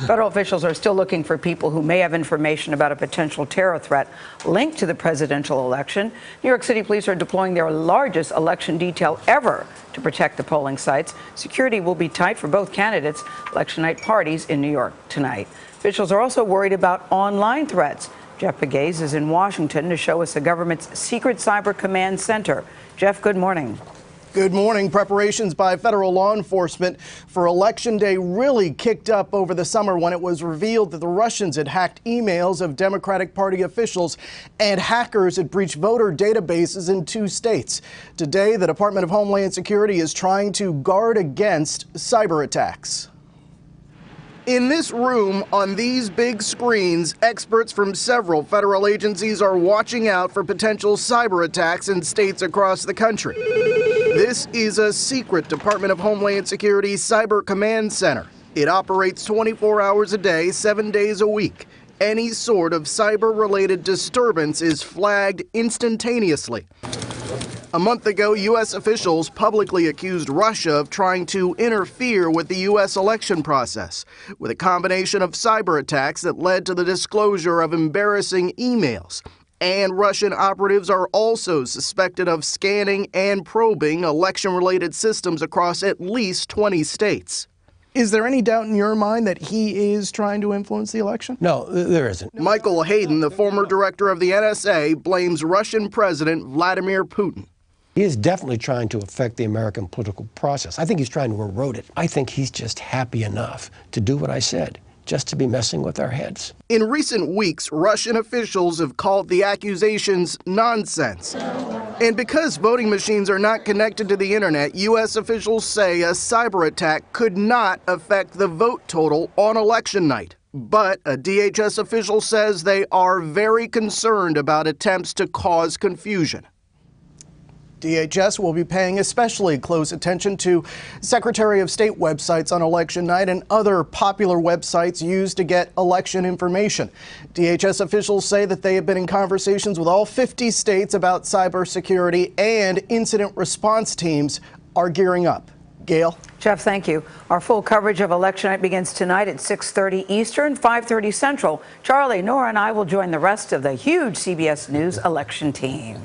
Federal officials are still looking for people who may have information about a potential terror threat linked to the presidential election. New York City police are deploying their largest election detail ever to protect the polling sites. Security will be tight for both candidates' election night parties in New York tonight. Officials are also worried about online threats. Jeff Pegues is in Washington to show us the government's secret cyber command center. Jeff, good morning. Good morning. Preparations by federal law enforcement for Election Day really kicked up over the summer when it was revealed that the Russians had hacked emails of Democratic Party officials and hackers had breached voter databases in 2 states. Today, the Department of Homeland Security is trying to guard against cyber attacks. In this room, on these big screens, experts from several federal agencies are watching out for potential cyber attacks in states across the country. This is a secret Department of Homeland Security Cyber Command Center. It operates 24 hours a day, 7 days a week. Any sort of cyber-related disturbance is flagged instantaneously. A month ago, U.S. officials publicly accused Russia of trying to interfere with the U.S. election process, with a combination of cyber attacks that led to the disclosure of embarrassing emails. And Russian operatives are also suspected of scanning and probing election-related systems across at least 20 states. Is there any doubt in your mind that he is trying to influence the election? No, there isn't. Michael Hayden, the former director of the NSA, blames Russian President Vladimir Putin. He is definitely trying to affect the American political process. I think he's trying to erode it. I think he's just happy enough to do what I said, just to be messing with our heads. In recent weeks, Russian officials have called the accusations nonsense. And because voting machines are not connected to the internet, U.S. officials say a cyber attack could not affect the vote total on election night. But a DHS official says they are very concerned about attempts to cause confusion. DHS will be paying especially close attention to Secretary of State websites on election night and other popular websites used to get election information. DHS officials say that they have been in conversations with all 50 states about cybersecurity, and incident response teams are gearing up. Gail? Jeff, thank you. Our full coverage of election night begins tonight at 6:30 Eastern, 5:30 Central. Charlie, Nora, and I will join the rest of the huge CBS News election team.